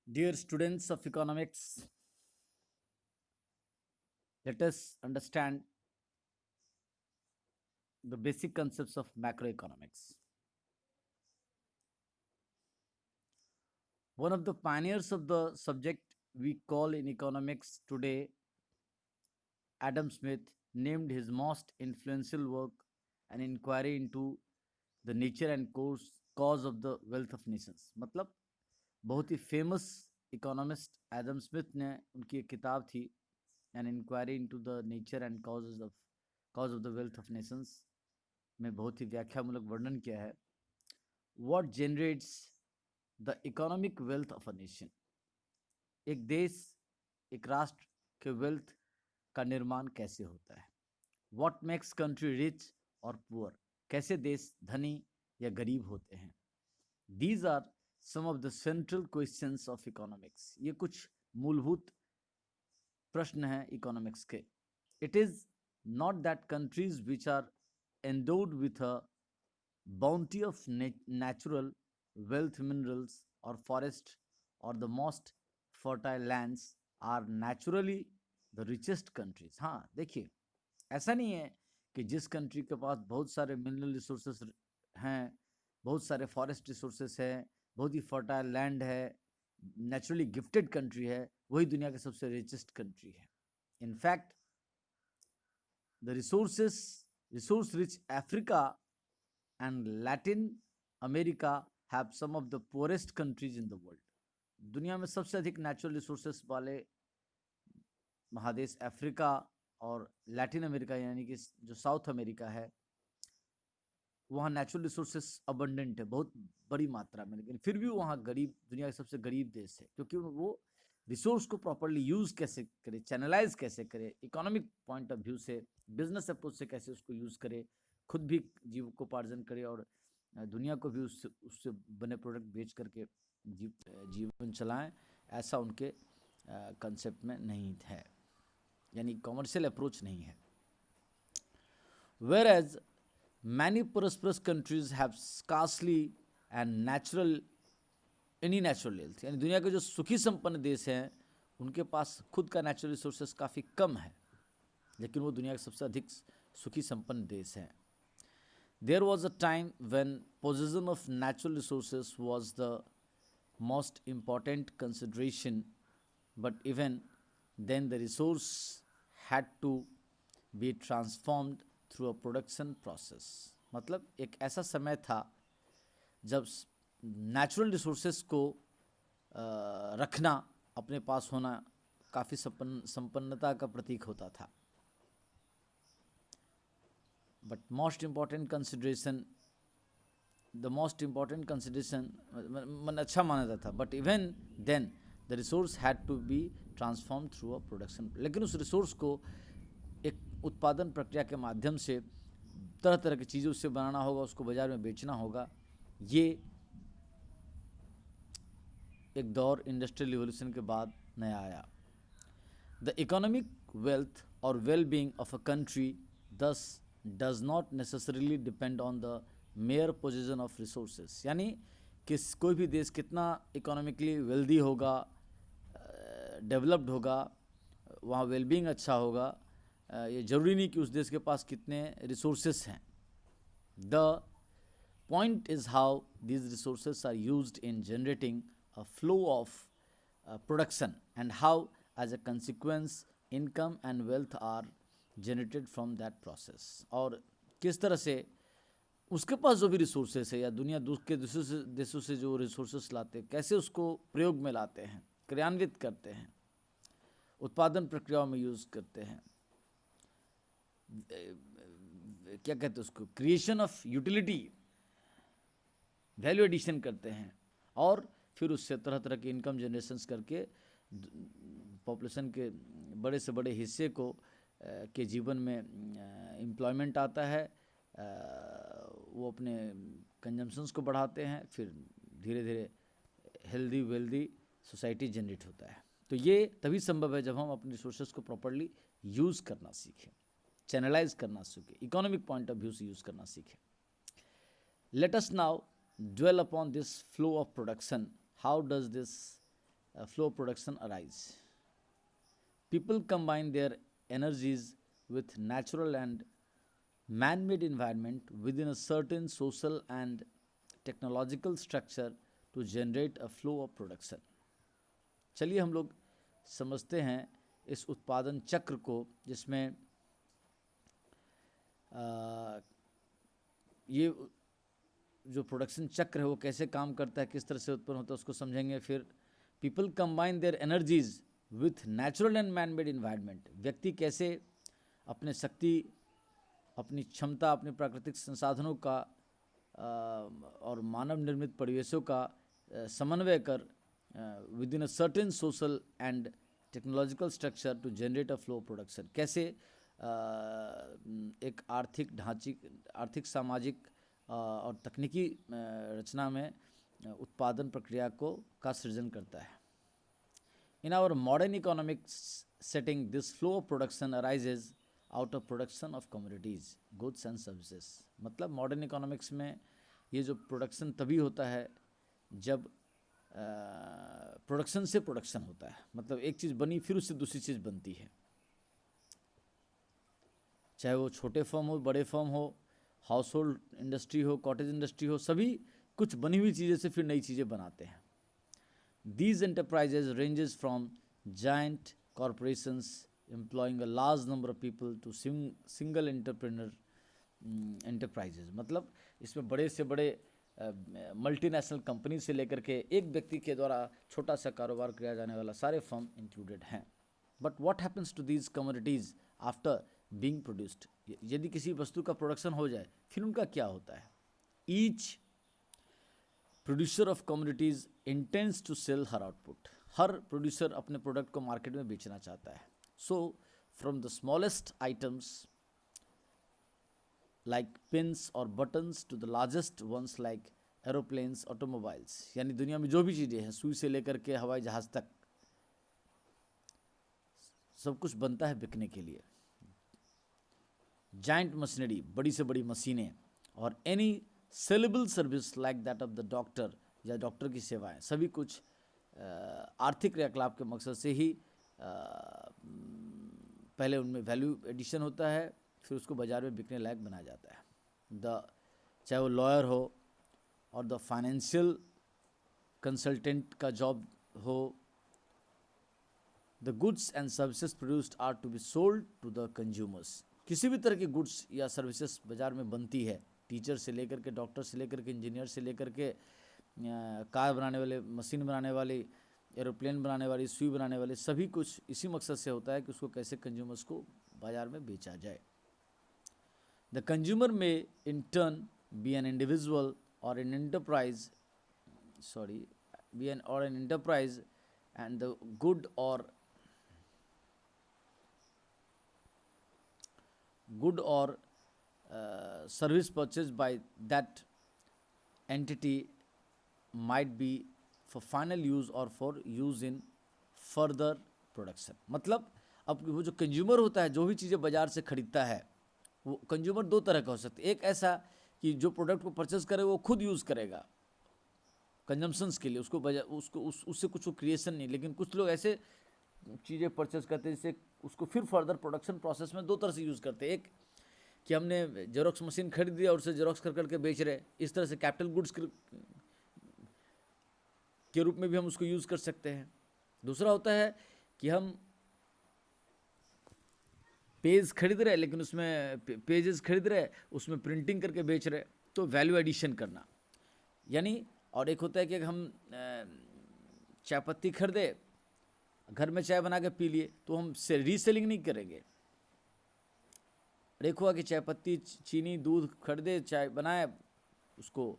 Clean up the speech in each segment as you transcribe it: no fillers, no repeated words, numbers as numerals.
Dear students of economics, let us understand the basic concepts of macroeconomics. One of the pioneers of the subject we call in economics today, Adam Smith, named his most influential work an inquiry into the nature and cause of the wealth of nations. मतलब बहुत ही famous economist Adam Smith ने उनकी एक किताब थी an inquiry into the nature and cause of the wealth of nations में बहुत ही व्याख्यामूलक वर्णन किया है what generates the economic wealth of a nation. एक देश एक राष्ट्र के वेल्थ का निर्माण कैसे होता है। व्हाट मेक्स कंट्री रिच और पुअर, कैसे देश धनी या गरीब होते हैं। These are some of the central questions of economics, ये कुछ मूलभूत प्रश्न हैं इकोनॉमिक्स के। It is not that countries which are endowed with a bounty of natural wealth, minerals or forest, or the most fertile lands are naturally the richest countries। हाँ देखिए, ऐसा नहीं है कि जिस कंट्री के पास बहुत सारे मिनरल रिसोर्सेस हैं, बहुत सारे फॉरेस्ट रिसोर्सेस हैं, बहुत ही फर्टाइल लैंड है, नेचुरली गिफ्टेड कंट्री है, वही दुनिया की सबसे रिचेस्ट कंट्री है। In fact the resource rich Africa and Latin America have some of the poorest countries in the world। दुनिया में सबसे अधिक नेचुरल रिसोर्सेस वाले महादेश अफ्रीका और लैटिन अमेरिका यानी कि जो साउथ अमेरिका है, वहाँ नेचुरल रिसोर्सेस अबंडेंट है बहुत बड़ी मात्रा में, लेकिन फिर भी वहाँ गरीब, दुनिया का सबसे गरीब देश है, क्योंकि वो रिसोर्स को प्रॉपरली यूज कैसे करे, चैनलाइज कैसे करे, इकोनॉमिक पॉइंट ऑफ व्यू से, बिजनेस अप्रोच से कैसे उसको यूज करे, खुद भी जीविकोपार्जन करे और दुनिया को भी उससे उससे बने प्रोडक्ट बेच करके जीवन चलाएं, ऐसा उनके कंसेप्ट में नहीं है, यानी कॉमर्शियल अप्रोच नहीं है। Whereas many prosperous countries have scarcely and natural any natural wealth, यानी दुनिया के जो सुखी संपन्न देश हैं उनके पास खुद का नेचुरल रिसोर्सेस काफ़ी कम है, लेकिन वो दुनिया के सबसे अधिक सुखी संपन्न देश हैं। There was a time when possession of natural resources was the most important consideration, but even then the resource had to be transformed through a production process. मतलब एक ऐसा समय था जब नेचुरल रिसोर्सेस को रखना, अपने पास होना काफ़ी संपन्नता का प्रतीक होता था। बट मोस्ट इम्पॉर्टेंट कंसिडरेशन मन अच्छा माना जाता था, but even then the resource had to be transform through a production, लेकिन उस रिसोर्स को एक उत्पादन प्रक्रिया के माध्यम से तरह तरह की चीज़ें उससे बनाना होगा, उसको बाज़ार में बेचना होगा। ये एक दौर इंडस्ट्रियल रिवोल्यूशन के बाद नया आया। The economic wealth or well being of a country thus does not necessarily depend on the mere possession of resources, यानी किस कोई भी देश कितना इकोनॉमिकली वेल्दी होगा, डेवलप्ड होगा, वहाँ वेलबींग अच्छा होगा, ये ज़रूरी नहीं कि उस देश के पास कितने रिसोर्सेस हैं। The point is how these resources are used in generating a flow of production and how as a consequence income and wealth are generated from that process, और किस तरह से उसके पास जो भी रिसोर्सेस है या दुनिया के दूसरे देशों से जो रिसोर्सेस लाते हैं, कैसे उसको प्रयोग में लाते हैं, क्रियान्वित करते हैं, उत्पादन प्रक्रियाओं में यूज़ करते हैं, क्या कहते हैं उसको, creation of utility, value addition करते हैं, और फिर उससे तरह तरह के इनकम जनरेशन्स करके पॉपुलेशन के बड़े से बड़े हिस्से को के जीवन में एम्प्लॉयमेंट आता है, वो अपने कंजम्पशंस को बढ़ाते हैं, फिर धीरे धीरे हेल्दी वेल्दी सोसाइटी जनरेट होता है। तो ये तभी संभव है जब हम अपने रिसोर्सेज को प्रॉपरली यूज़ करना सीखें, चैनलाइज करना सीखें, इकोनॉमिक पॉइंट ऑफ व्यू से यूज़ करना सीखें। Let us now dwell upon this flow of production। How does this flow of production arise. People combine their energies with natural and man-made environment within a certain social and technological structure to generate a flow of production. चलिए हम लोग समझते हैं इस उत्पादन चक्र को, जिसमें ये जो प्रोडक्शन चक्र है वो कैसे काम करता है, किस तरह से उत्पन्न होता है, उसको समझेंगे। फिर people combine their energies with natural and man made environment, व्यक्ति कैसे अपने शक्ति, अपनी क्षमता, अपने प्राकृतिक संसाधनों का और मानव निर्मित परिवेशों का समन्वय कर within a certain social and technological structure to generate a flow production, कैसे एक आर्थिक ढांचे, आर्थिक सामाजिक और तकनीकी रचना में उत्पादन प्रक्रिया का सृजन करता है। In our modern economic setting this flow of production arises out of production of commodities, goods and services. मतलब मॉडर्न इकोनॉमिक्स में ये जो प्रोडक्शन तभी होता है जब प्रोडक्शन से प्रोडक्शन होता है, मतलब एक चीज़ बनी फिर उससे दूसरी चीज़ बनती है, चाहे वो छोटे फर्म हो, बड़े फर्म हो, हाउस होल्ड इंडस्ट्री हो, कॉटेज इंडस्ट्री हो, सभी कुछ बनी हुई चीज़ें से फिर नई चीज़ें बनाते हैं। These enterprises ranges from giant corporations employing a large number of people to single entrepreneur enterprises। मतलब इसमें बड़े से बड़े मल्टीनेशनल कंपनी से लेकर के एक व्यक्ति के द्वारा छोटा सा कारोबार किया जाने वाला सारे फर्म इंक्लूडेड हैं। But what happens to these commodities after being produced, यदि किसी वस्तु का प्रोडक्शन हो जाए फिर उनका क्या होता है। Each producer of commodities intends to sell her output, हर प्रोड्यूसर अपने प्रोडक्ट को मार्केट में बेचना चाहता है। So from the smallest items like pins or buttons to the largest ones like aeroplanes, automobiles, यानी दुनिया में जो भी चीज़ें हैं, सुई से लेकर के हवाई जहाज़ तक, सब कुछ बनता है बिकने के लिए। जाइंट मशीनरी, बड़ी से बड़ी मशीनें, और any saleable service like that of the doctor, या डॉक्टर की सेवाएं, सभी कुछ आर्थिक क्रियाकलाप के मकसद से ही पहले उनमें वैल्यू एडिशन होता है, फिर उसको बाज़ार में बिकने लायक बनाया जाता है। चाहे वो लॉयर हो और द फाइनेंशियल कंसल्टेंट का जॉब हो, the goods and services produced are to be sold to the consumers. किसी भी तरह की गुड्स या सर्विसेज बाज़ार में बनती है, टीचर से लेकर के, डॉक्टर से लेकर के, इंजीनियर से लेकर के, कार बनाने वाले, मशीन बनाने वाले, एरोप्लेन बनाने वाली, सुई बनाने वाले, सभी कुछ इसी मकसद से होता है कि उसको कैसे कंज्यूमर्स को बाज़ार में बेचा जाए। The consumer may in turn be an individual or an enterprise, and the good or service purchased by that entity might be for final use or for use in further production। मतलब अब वो जो consumer होता है, जो भी चीज़ें बाज़ार से खरीदता है, वो कंज्यूमर दो तरह का हो सकता है। एक ऐसा कि जो प्रोडक्ट को परचेज करे वो खुद यूज़ करेगा कंजम्पशंस के लिए, उससे कुछ क्रिएशन नहीं। लेकिन कुछ लोग ऐसे चीज़ें परचेज करते हैं जिससे उसको फिर फर्दर प्रोडक्शन प्रोसेस में दो तरह से यूज़ करते हैं। एक कि हमने जेरोक्स मशीन खरीद दिया और उसे जेरोक्स कर करके बेच रहे, इस तरह से कैपिटल गुड्स के रूप में भी हम उसको यूज़ कर सकते हैं। दूसरा होता है कि हम पेज खरीद रहे, लेकिन उसमें पेजेस खरीद रहे, उसमें प्रिंटिंग करके बेच रहे, तो वैल्यू एडिशन करना यानी। और एक होता है कि हम चाय पत्ती खरीदे, घर में चाय बना के पी लिए, तो हम रीसेलिंग नहीं करेंगे। एक हुआ कि चाय पत्ती, चीनी, दूध खरीदे, चाय बनाए, उसको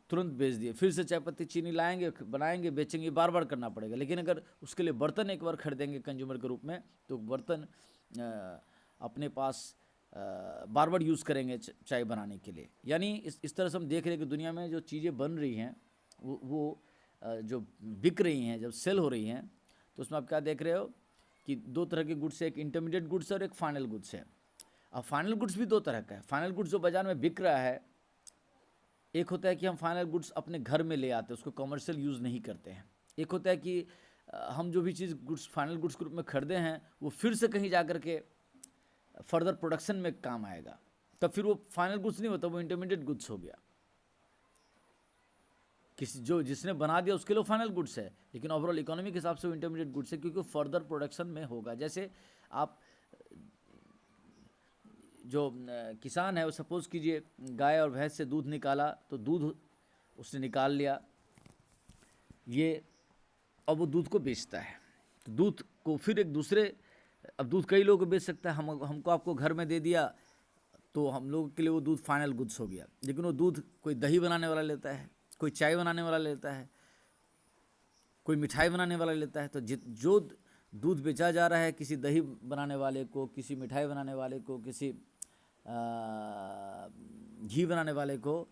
तुरंत बेच दिए, फिर से चाय पत्ती चीनी लाएंगे, बनाएंगे, बेचेंगे, बार बार करना पड़ेगा। लेकिन अगर उसके लिए बर्तन एक बार खरीदेंगे कंज्यूमर के रूप में, तो बर्तन अपने पास बार बार यूज़ करेंगे चाय बनाने के लिए। यानी इस तरह से हम देख रहे हैं कि दुनिया में जो चीज़ें बन रही हैं वो जो बिक रही हैं, जब सेल हो रही हैं, तो उसमें आप क्या देख रहे हो कि दो तरह के गुड्स है, एक इंटरमीडिएट गुड्स और एक फाइनल गुड्स है। अब फाइनल गुड्स भी दो तरह का है। फाइनल गुड्स जो बाज़ार में बिक रहा है, एक होता है कि हम फाइनल गुड्स अपने घर में ले आते हैं, उसको कमर्शियल यूज़ नहीं करते हैं, एक होता है कि हम जो भी चीज़ गुड्स फाइनल गुड्स के रूप में खरीदे हैं वो फिर से कहीं जा कर के फर्दर प्रोडक्शन में काम आएगा, तब फिर वो फाइनल गुड्स नहीं होता, वो इंटरमीडिएट गुड्स हो गया। किसी जो जिसने बना दिया उसके लिए फाइनल गुड्स है, लेकिन ओवरऑल इकोनॉमी के हिसाब से वो इंटरमीडिएट गुड्स है, क्योंकि फर्दर प्रोडक्शन में होगा। जैसे आप जो किसान है वो सपोज कीजिए गाय और भैंस से दूध निकाला, तो दूध उसने निकाल लिया, ये अब वो दूध को बेचता है, तो दूध को फिर एक दूसरे, अब दूध कई लोगों को बेच सकता है, हमको आपको घर में दे दिया, तो हम लोगों के लिए वो दूध फाइनल गुड्स हो गया। लेकिन वो दूध कोई दही बनाने वाला लेता है, कोई चाय बनाने वाला लेता है, कोई मिठाई बनाने वाला लेता है, तो जो दूध बेचा जा रहा है किसी दही बनाने वाले को, किसी मिठाई बनाने वाले को, किसी घी बनाने वाले को,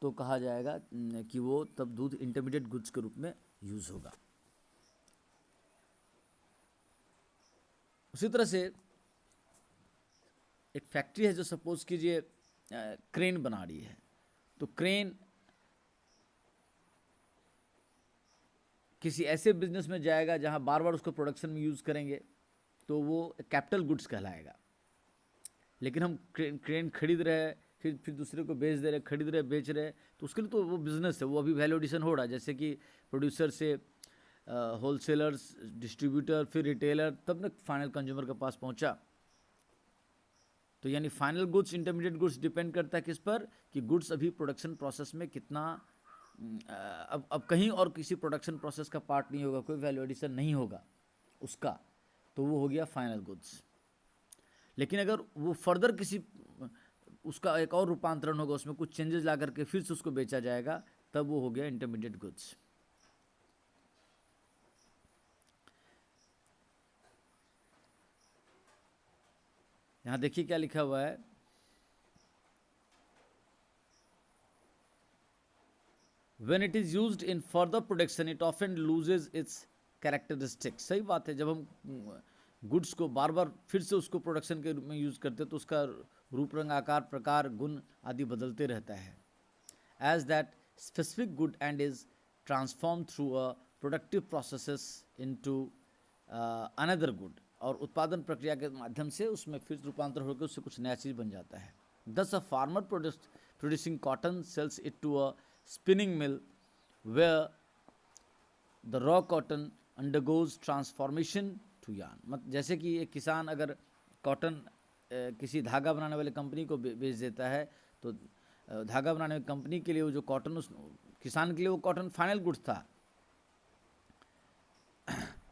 तो कहा जाएगा कि वो तब दूध इंटरमीडिएट गुड्स के रूप में यूज़ होगा। उसी तरह से एक फैक्ट्री है जो सपोज कीजिए क्रेन बना रही है, तो क्रेन किसी ऐसे बिजनेस में जाएगा जहां बार बार उसको प्रोडक्शन में यूज़ करेंगे, तो वो कैपिटल गुड्स कहलाएगा। लेकिन हम क्रेन खरीद रहे हैं, फिर दूसरे को बेच दे रहे, खरीद रहे बेच रहे, तो उसके लिए तो वो बिज़नेस है, वो अभी वैल्यू एडिशन हो रहा है। जैसे कि प्रोड्यूसर से होलसेलर्स, डिस्ट्रीब्यूटर, फिर रिटेलर, तब ना फाइनल कंज्यूमर के पास पहुंचा। तो यानी final goods, intermediate goods depend करता है किस पर, कि गुड्स अभी प्रोडक्शन प्रोसेस में कितना, अब कहीं और किसी प्रोडक्शन प्रोसेस का पार्ट नहीं होगा, कोई वैल्यू एडिशन नहीं होगा उसका, तो वो हो गया फाइनल गुड्स। लेकिन अगर वो फर्दर किसी उसका एक और रूपांतरण होगा, उसमें कुछ चेंजेस ला करके फिर से उसको बेचा जाएगा, तब वो हो गया इंटरमीडिएट गुड्स। यहां देखिए क्या लिखा हुआ है, when it is used in further production it often loses its characteristics। सही बात है, जब हम गुड्स को बार बार फिर से उसको प्रोडक्शन के रूप में यूज़ करते हैं तो उसका रूप, रंग, आकार, प्रकार, गुण आदि बदलते रहता है। As that specific good and is transform through a productive processes into another good, और उत्पादन प्रक्रिया के माध्यम से उसमें फिर रूपांतर होकर उससे कुछ नया चीज़ बन जाता है। Thus a farmer producing cotton sells it to a spinning mill where the raw cotton undergoes transformation to yarn। मतलब जैसे कि एक किसान अगर कॉटन किसी धागा बनाने वाले कंपनी को बेच देता है, तो धागा बनाने वाली कंपनी के लिए वो जो कॉटन, उस किसान के लिए वो कॉटन फाइनल गुड्स था,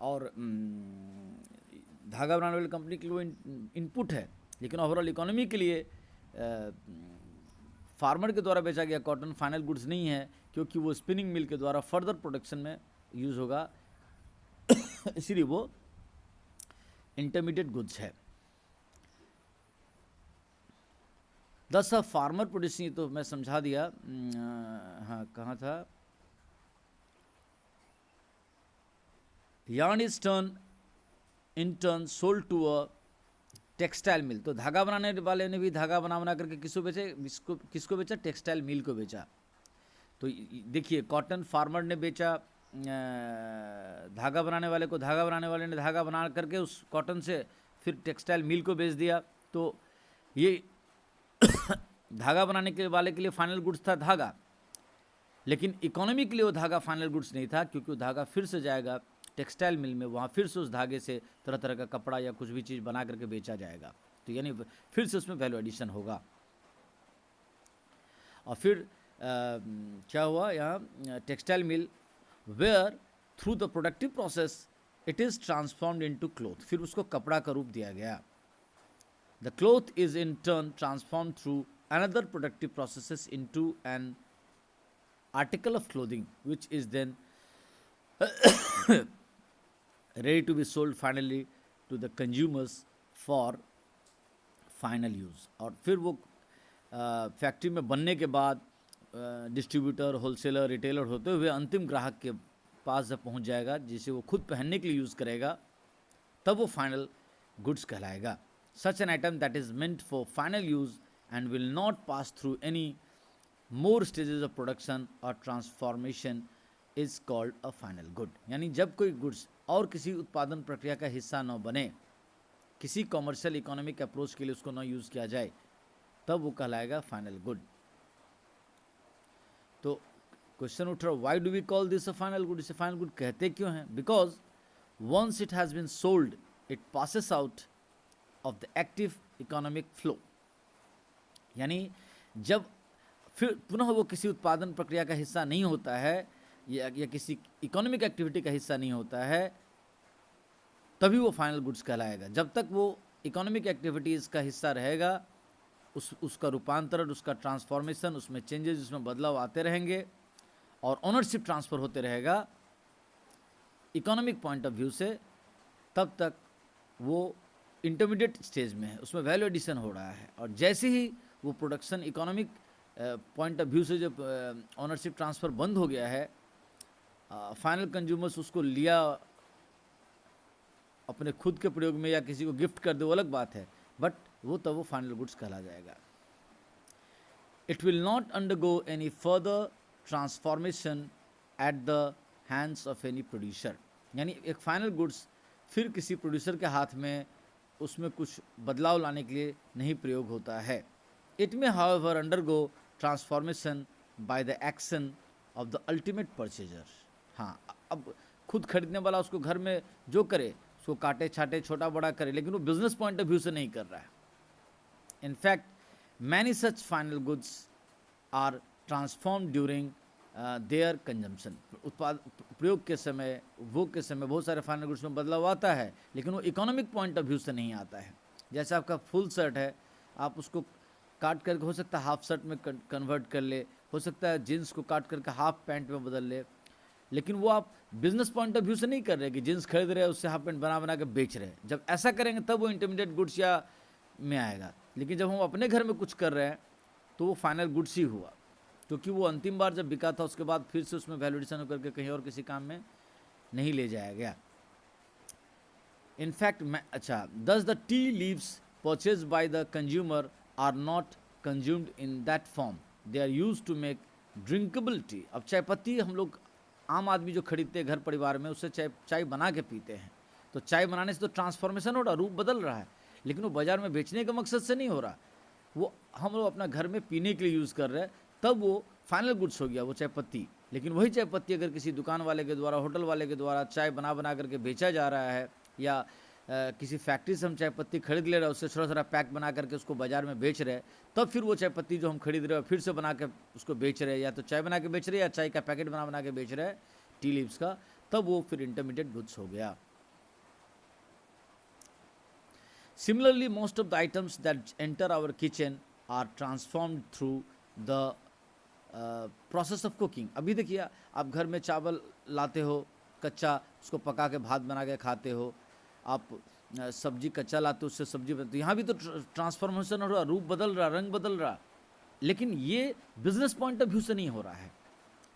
और धागा बनाने वाली कंपनी के लिए वो इनपुट है। लेकिन ओवरऑल इकोनॉमी के लिए फार्मर के द्वारा बेचा गया कॉटन फाइनल गुड्स नहीं है, क्योंकि वो स्पिनिंग मिल के द्वारा फर्दर प्रोडक्शन में यूज़ होगा, इसीलिए वो इंटरमीडिएट गुड्स है। दस अ फार्मर प्रोड्यूसिंग, तो मैं समझा दिया, हाँ कहाँ था, yarn is in turn sold to a textile mill. तो धागा बनाने वाले ने भी धागा बना करके किसको बेचा, टेक्सटाइल मिल को बेचा। तो देखिए कॉटन फार्मर ने बेचा धागा बनाने वाले को, धागा बनाने वाले ने धागा बना करके उस कॉटन से फिर टेक्सटाइल मिल को बेच दिया। तो ये धागा बनाने के वाले के लिए फाइनल गुड्स था धागा, लेकिन इकोनॉमी के लिए वो धागा फाइनल गुड्स नहीं था, क्योंकि वो धागा फिर से जाएगा टेक्सटाइल मिल में, वहाँ फिर से उस धागे से तरह तरह का कपड़ा या कुछ भी चीज़ बना करके बेचा जाएगा। तो यानी फिर से उसमें वैल्यू एडिशन होगा। और फिर क्या हुआ यहाँ, textile mill where through the productive process it is transformed into cloth, फिर उसको कपड़ा का रूप दिया गया। The cloth is in turn transform through another productive processes into an article of clothing which is then ready to be sold finally to the consumers for final use। और फिर वो फैक्ट्री में बनने के बाद डिस्ट्रीब्यूटर, होलसेलर, रिटेलर होते हुए अंतिम ग्राहक के पास जब पहुंच जाएगा, जिसे वो खुद पहनने के लिए यूज़ करेगा, तब वो फाइनल गुड्स कहलाएगा। Such an item that is meant for final use and will not pass through any more stages of production or transformation is called a final good. यानी जब कोई गुड्स और किसी उत्पादन प्रक्रिया का हिस्सा न बने, किसी कॉमर्शियल इकोनॉमिक अप्रोच के लिए उसको न यूज़ किया जाए, तब वो कहलाएगा फाइनल गुड। तो क्वेश्चन उठ रहा, why do we call this a final good? इसे फाइनल गुड कहते क्यों हैं? Because once it has been sold it passes out of the active economic flow. यानी जब फिर पुनः वो किसी उत्पादन प्रक्रिया का हिस्सा नहीं होता है या किसी इकोनॉमिक एक्टिविटी का हिस्सा नहीं होता है, तभी वो फाइनल गुड्स कहलाएगा। जब तक वो इकोनॉमिक एक्टिविटीज़ का हिस्सा रहेगा, उसका रूपांतरण, उसका ट्रांसफॉर्मेशन, उसमें चेंजेस, उसमें बदलाव आते रहेंगे और ओनरशिप ट्रांसफ़र होते रहेगा इकोनॉमिक पॉइंट ऑफ व्यू से, तब तक वो इंटरमीडिएट स्टेज में है, उसमें वैल्यू एडिशन हो रहा है। और जैसे ही वो production economic point of view से जब ओनरशिप ट्रांसफ़र बंद हो गया है, फाइनल कंज्यूमर्स उसको लिया अपने खुद के प्रयोग में या किसी को गिफ्ट कर दे, वो अलग बात है, बट वो तब वो फाइनल गुड्स कहला जाएगा। It will not undergo any further transformation at the hands of any producer. यानी एक फाइनल गुड्स फिर किसी प्रोड्यूसर के हाथ में उसमें कुछ बदलाव लाने के लिए नहीं प्रयोग होता है। इट में however undergo transformation by the action of the ultimate purchaser. हाँ, अब खुद खरीदने वाला उसको घर में जो करे, उसको काटे छाटे छोटा बड़ा करे, लेकिन वो बिजनेस पॉइंट ऑफ व्यू से नहीं कर रहा है। In fact many such final goods are transform during their consumption. उत्पाद प्रयोग के समय, उपभोग के समय बहुत सारे फाइनल गुड्स में बदलाव आता है, लेकिन वो इकोनॉमिक पॉइंट ऑफ व्यू से नहीं आता है। जैसे आपका फुल शर्ट है, आप उसको काट करके हो सकता है हाफ शर्ट में कन्वर्ट कर ले, हो सकता है जीन्स को काट करके हाफ पैंट में बदल ले, लेकिन वो आप बिजनेस पॉइंट ऑफ व्यू से नहीं कर रहे कि जीन्स खरीद रहे हैं उससे हाफ पैंट बना बना के बेच रहे हैं। जब ऐसा करेंगे तब वो इंटरमीडिएट गुड्स या में आएगा। लेकिन जब हम अपने घर में कुछ कर रहे हैं तो वो फाइनल गुड्स ही हुआ, क्योंकि वो अंतिम बार जब बिका था उसके बाद फिर से उसमें वैल्यूएशन करके कहीं और किसी काम में नहीं ले जाया गया। In fact thus the tea leaves purchase by the consumer are not consumed in that form, they are use to make drinkable tea. अब चाय पत्ती हम लोग आम आदमी जो खरीदते हैं घर परिवार में, उससे चाय बना के पीते हैं। तो चाय बनाने से तो ट्रांसफॉर्मेशन हो रहा, रूप बदल रहा है, लेकिन वो बाजार में बेचने के मकसद से नहीं हो रहा, वो हम लोग अपना घर में पीने के लिए यूज़ कर रहे हैं, तब वो फाइनल गुड्स हो गया वो चाय पत्ती। लेकिन वही चाय पत्ती अगर किसी दुकान वाले के द्वारा, होटल वाले के द्वारा चाय बना बना करके बेचा जा रहा है, या किसी फैक्ट्री से हम चाय पत्ती खरीद ले रहे हैं, उससे थोड़ा थोड़ा पैक बना करके उसको बाजार में बेच रहे हैं, तब फिर वो चाय पत्ती जो हम खरीद रहे हैं फिर से बना के उसको बेच रहे हैं, या तो चाय बना के बेच रहे हैं या चाय का पैकेट बना बना के बेच रहे हैं टी लीव्स का, तब वो फिर इंटरमीडिएट गुड्स हो गया। Similarly, most of the items that enter our kitchen are transformed through the process of cooking. अभी देखिए, आप घर में चावल लाते हो कच्चा, उसको पका के भात बना के खाते हो, आप सब्जी कच्चा लाते हो, उससे सब्जी बनती है। यहाँ भी तो ट्रांसफॉर्मेशन हो रहा, रूप बदल रहा, रंग बदल रहा, लेकिन ये बिजनेस पॉइंट ऑफ व्यू से नहीं हो रहा है,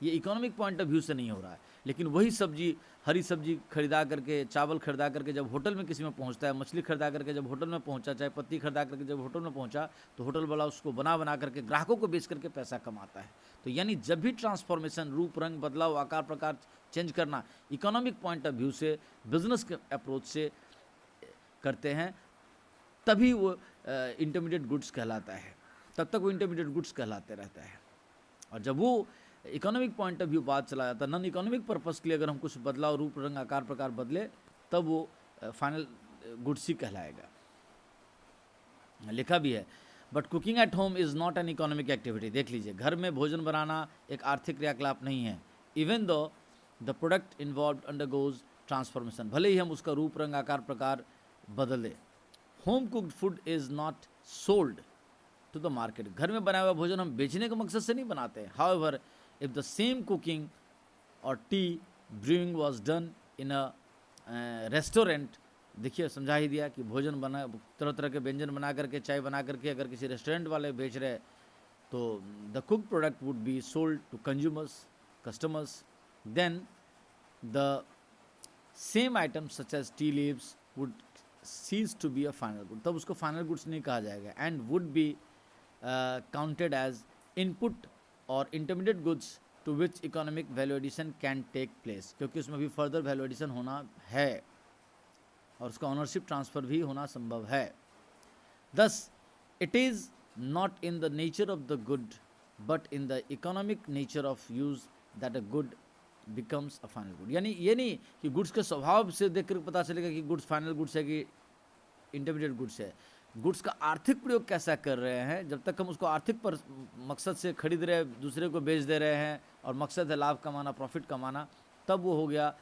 ये इकोनॉमिक पॉइंट ऑफ व्यू से नहीं हो रहा है। लेकिन वही सब्जी, हरी सब्जी खरीदा करके, चावल खरीदा करके जब होटल में किसी में पहुंचता है, मछली खरीदा करके जब होटल में पहुंचा, चाय पत्ती खरीदा करके जब होटल में पहुंचा, तो होटल वाला उसको बना बना करके ग्राहकों को बेच करके पैसा कमाता है। तो यानी जब भी ट्रांसफॉर्मेशन, रूप रंग बदलाव, आकार प्रकार चेंज करना इकोनॉमिक पॉइंट ऑफ व्यू से, बिजनेस के अप्रोच से करते हैं, तभी वो इंटरमीडिएट गुड्स कहलाता है, तब तक वो इंटरमीडिएट गुड्स कहलाते रहता है। और जब वो इकोनॉमिक पॉइंट ऑफ व्यू बात चला जाता है, नॉन इकोनॉमिक पर्पस के लिए अगर हम कुछ बदलाव, रूप रंग आकार प्रकार बदले, तब वो फाइनल गुड्स ही कहलाएगा। लिखा भी है, but cooking at home is not an economic activity. देख लीजिए, घर में भोजन बनाना एक आर्थिक क्रियाकलाप नहीं है। Even though the product involve undergoes transformation, भले ही हम उसका रूप रंग आकार प्रकार बदले। Home cooked food is not sold to the market. घर में बनाया हुआ भोजन हम बेचने के मकसद से नहीं बनाते हैं। However, if the same cooking or tea brewing was done in a restaurant, देखिए समझा ही दिया कि भोजन बना, तरह तरह के व्यंजन बना करके, चाय बना करके अगर किसी रेस्टोरेंट वाले बेच रहे, तो the cook product would be sold to consumers, customers, then the same item such as tea leaves would cease to be a final good, तब उसको फाइनल गुड्स नहीं कहा जाएगा, and would be counted as input or intermediate goods to which economic value addition can take place, क्योंकि उसमें भी further value addition होना है और उसका ऑनरशिप ट्रांसफ़र भी होना संभव है। Thus, it is not in the nature of the good, but in the economic nature of use that a good becomes a final good. यानी ये नहीं कि गुड्स के स्वभाव से देखकर पता चलेगा कि गुड्स फाइनल गुड्स है कि इंटरमीडिएट गुड्स है। गुड्स का आर्थिक प्रयोग कैसा कर रहे हैं, जब तक हम उसको आर्थिक पर मकसद से खरीद रहे हैं, दूसरे को बेच दे रहे हैं और मकसद है लाभ कमाना, प्रॉफिट कमाना, तब वो हो गया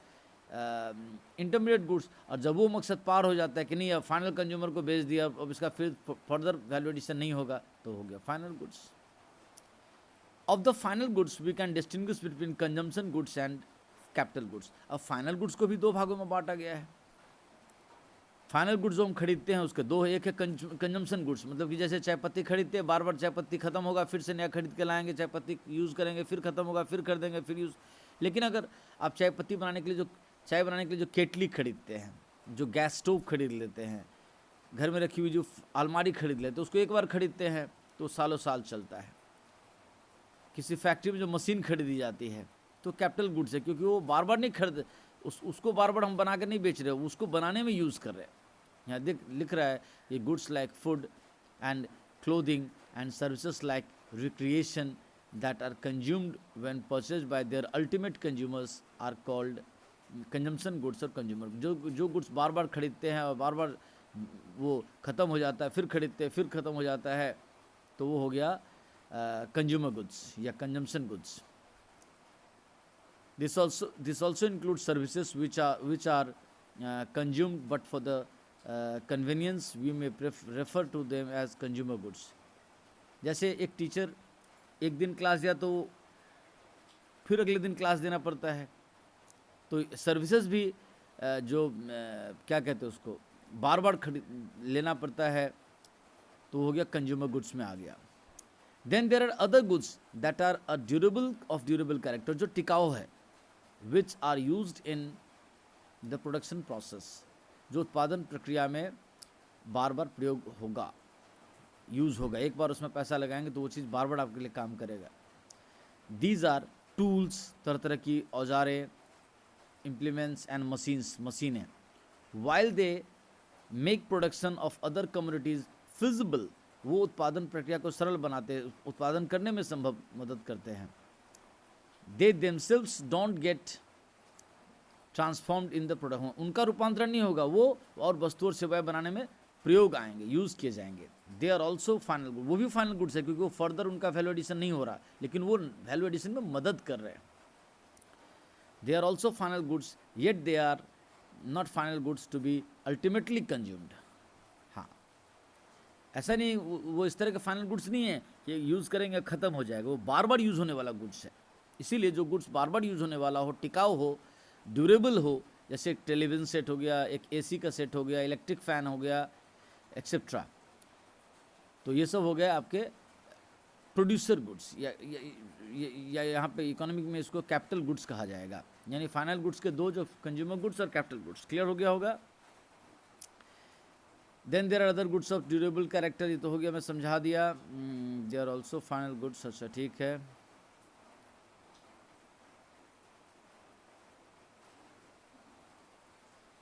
इंटरमीडिएट गुड्स। और जब वो मकसद पार हो जाता है कि नहीं अब फाइनल कंज्यूमर को बेच दिया, अब इसका फिर फर्दर वैल्यू एडिशन नहीं होगा, तो हो गया final goods. Of the final goods we can distinguish between consumption goods and capital goods. अब फाइनल गुड्स को भी दो भागों में बांटा गया है। फाइनल गुड्स जो हम खरीदते हैं उसके दो है, एक है कंजम्पशन गुड्स, मतलब कि जैसे चाय पत्ती खरीदते हैं, बार बार चाय पत्ती खत्म होगा, फिर से नया खरीद के लाएंगे, चाय पत्ती यूज़ करेंगे, फिर खत्म होगा, फिर खरीदेंगे, फिर यूज़। लेकिन अगर आप चाय पत्ती बनाने के लिए चाय बनाने के लिए जो केटली खरीदते हैं, जो गैस स्टोव खरीद लेते हैं, घर में रखी हुई जो अलमारी खरीद लेते हैं, उसको एक बार खरीदते हैं तो सालों साल चलता है। किसी फैक्ट्री में जो मशीन खरीदी जाती है तो कैपिटल गुड्स है, क्योंकि वो बार बार नहीं खरीद, उसको बार बार हम बना कर नहीं बेच रहे, उसको बनाने में यूज़ कर रहे हैं। यहाँ लिख रहा है ये goods like food and clothing and services like recreation that are consumed when purchased by their ultimate consumers are called consumption goods और कंज्यूमर। जो गुड्स बार बार खरीदते हैं और बार बार वो ख़त्म हो जाता है, फिर खरीदते हैं, फिर ख़त्म हो जाता है, तो वो हो गया कंज्यूमर गुड्स या consumption goods. This also include services which are consumed but for the convenience we may refer to them as consumer goods. जैसे एक टीचर एक दिन क्लास दिया तो फिर अगले दिन क्लास देना पड़ता है, तो सर्विसेज भी जो क्या कहते हैं उसको बार बार लेना पड़ता है, तो हो गया कंज्यूमर गुड्स में आ गया। Then there are other goods that are a durable of durable character, जो टिकाऊ है, which are used in the production process, जो उत्पादन प्रक्रिया में बार बार प्रयोग होगा, यूज़ होगा, एक बार उसमें पैसा लगाएंगे तो वो चीज़ बार बार आपके लिए काम करेगा। दीज आर टूल्स, तरह तरह की औजारें, implements and मशीनें, while they make production of other commodities feasible, वो उत्पादन प्रक्रिया को सरल बनाते हैं, उत्पादन करने में संभव मदद करते हैं। they themselves don't get transformed in the product, उनका रूपांतरण नहीं होगा, वो और वस्तु और सेवाएं बनाने में प्रयोग आएंगे, यूज़ किए जाएंगे। They are also final good, वो भी फाइनल गुड्स है, क्योंकि वो फर्दर उनका वैल्यू एडिशन नहीं हो रहा, लेकिन वो वैल्यू एडिशन में मदद कर रहे हैं। They are also final goods, yet they are not final goods to be ultimately consumed. हाँ, ऐसा नहीं, वो इस तरह के फाइनल गुड्स नहीं है कि यूज़ करेंगे ख़त्म हो जाएगा, वो बार बार यूज़ होने वाला गुड्स है। इसीलिए जो गुड्स बार बार यूज़ होने वाला हो, टिकाऊ हो, ड्यूरेबल हो, जैसे एक टेलीविज़न सेट हो गया, एक एसी का सेट हो गया, इलेक्ट्रिक फ़ैन हो गया, एक्सेट्रा, तो ये सब हो गया आपके प्रोड्यूसर गुड्स, या यहाँ पे इकोनॉमिक में इसको कैपिटल गुड्स कहा जाएगा। यानी फाइनल गुड्स के दो, जो कंज्यूमर गुड्स और कैपिटल गुड्स। क्लियर हो गया होगा। Then there are other goods of durable character, ये तो हो गया, मैं समझा दिया। They are also final goods, अच्छा ठीक है।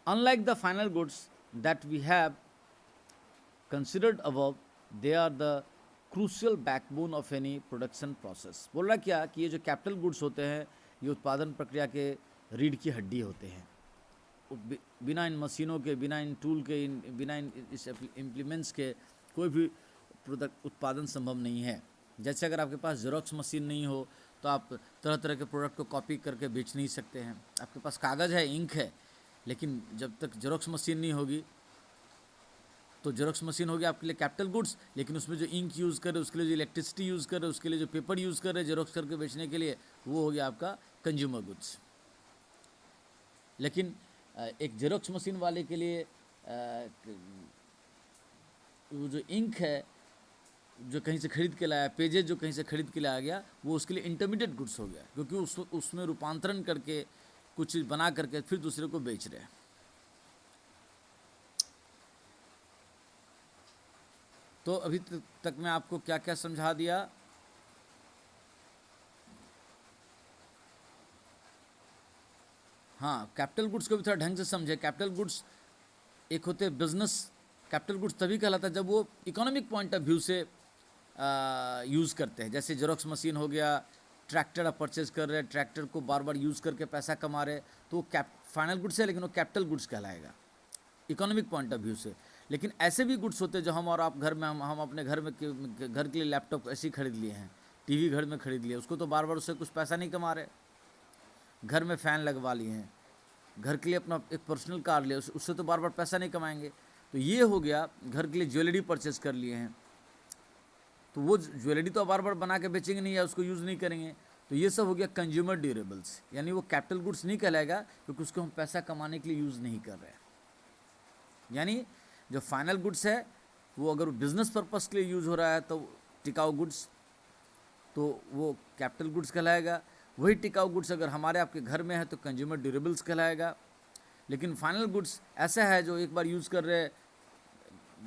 Unlike the final goods that we have considered above, they are the crucial backbone of any production process. बोल रहा क्या कि ये जो कैपिटल गुड्स होते हैं, ये उत्पादन प्रक्रिया के रीढ़ की हड्डी होते हैं। बिना इन मशीनों के, बिना इन टूल के, बिना इन इस इम्प्लीमेंट्स के कोई भी प्रोडक्ट उत्पादन संभव नहीं है। जैसे अगर आपके पास जेरोक्स मशीन नहीं हो तो आप तरह तरह के प्रोडक्ट को कॉपी करके बेच नहीं सकते हैं। आपके पास कागज़ है, इंक है, लेकिन जब तक जेरोक्स मशीन नहीं होगी, तो जेरोक्स मशीन होगी आपके लिए कैपिटल गुड्स, लेकिन उसमें जो इंक यूज़ करे, उसके लिए जो इलेक्ट्रिसिटी यूज़ करे, उसके लिए जो पेपर यूज़ करे जेरोक्स करके बेचने के लिए, वो हो गया आपका कंज्यूमर गुड्स। लेकिन एक जेरोक्स मशीन वाले के लिए वो जो इंक है जो कहीं से खरीद के लाया, पेजेस जो कहीं से खरीद के लाया गया, वो उसके लिए इंटरमीडिएट गुड्स हो गया, क्योंकि उसमें रूपांतरण करके कुछ चीज़ बना करके फिर दूसरे को बेच रहे हैं। तो अभी तक मैं आपको क्या क्या समझा दिया। हाँ, कैपिटल गुड्स को भी थोड़ा ढंग से समझे। कैपिटल गुड्स एक होते हैं बिजनेस। कैपिटल गुड्स तभी कहलाता है जब वो इकोनॉमिक पॉइंट ऑफ व्यू से यूज़ करते हैं। जैसे जेरोक्स मशीन हो गया, ट्रैक्टर आप परचेज कर रहे हैं, ट्रैक्टर को बार बार यूज़ करके पैसा कमा रहे, तो वो फाइनल गुड्स है, लेकिन वो कैपिटल गुड्स कहलाएगा इकोनॉमिक पॉइंट ऑफ व्यू से। लेकिन ऐसे भी गुड्स होते हैं जो हम और आप घर में हम अपने घर में घर के लिए लैपटॉप ऐसे ही खरीद लिए हैं, टीवी घर में खरीद लिया, उसको तो बार बार उससे कुछ पैसा नहीं कमा रहे। घर में फ़ैन लगवा लिए हैं, घर के लिए अपना एक पर्सनल कार लिया, उससे तो बार बार पैसा नहीं कमाएंगे। तो ये हो गया, घर के लिए ज्वेलरी परचेस कर लिए हैं, तो वो ज्वेलरी तो बार बार बना के बेचेंगे नहीं या उसको यूज़ नहीं करेंगे। तो ये सब हो गया कंज्यूमर ड्यूरेबल्स, यानी वो कैपिटल गुड्स नहीं कहलाएगा क्योंकि उसको हम पैसा कमाने के लिए यूज़ नहीं कर रहे हैं। यानी जो फाइनल गुड्स है वो अगर बिजनेस पर्पस के लिए यूज़ हो रहा है तो टिकाऊ गुड्स, तो वो कैपिटल गुड्स कहलाएगा। वही टिकाऊ गुड्स अगर हमारे आपके घर में है तो कंज्यूमर ड्यूरेबल्स कहलाएगा। लेकिन फाइनल गुड्स ऐसा है जो एक बार यूज़ कर रहे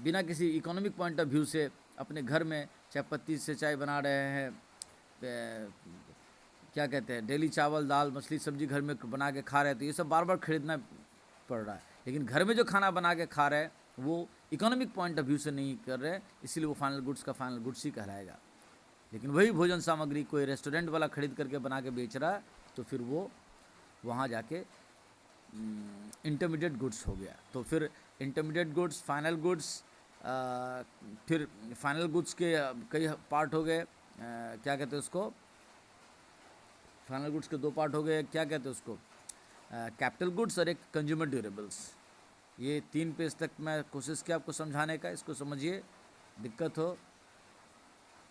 बिना किसी इकोनॉमिक पॉइंट ऑफ व्यू से अपने घर में, चाहे पत्ती से चाय बना रहे हैं, क्या कहते हैं, डेली चावल दाल मछली सब्जी घर में बना के खा रहे हैं, तो ये सब बार बार खरीदना पड़ रहा है। लेकिन घर में जो खाना बना के खा रहे हैं वो इकोनॉमिक पॉइंट ऑफ व्यू से नहीं कर रहे, इसीलिए वो फाइनल गुड्स का फाइनल गुड्स ही कहलाएगा। लेकिन वही भोजन सामग्री कोई रेस्टोरेंट वाला खरीद करके बना के बेच रहा है तो फिर वो वहाँ जाके इंटरमीडिएट गुड्स हो गया। तो फिर इंटरमीडिएट गुड्स, फाइनल गुड्स, फिर फाइनल गुड्स के कई पार्ट हो गए, क्या कहते हैं उसको, फाइनल गुड्स के दो पार्ट हो गए, क्या कहते हैं उसको, कैपिटल गुड्स और एक कंज्यूमर ड्यूरेबल्स। ये 3 पेज तक मैं कोशिश किया आपको समझाने का, इसको समझिए, दिक्कत हो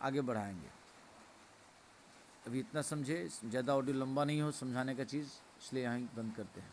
आगे बढ़ाएंगे। अभी इतना समझे, ज़्यादा ऑडियो लंबा नहीं हो समझाने का चीज़, इसलिए यहाँ बंद करते हैं।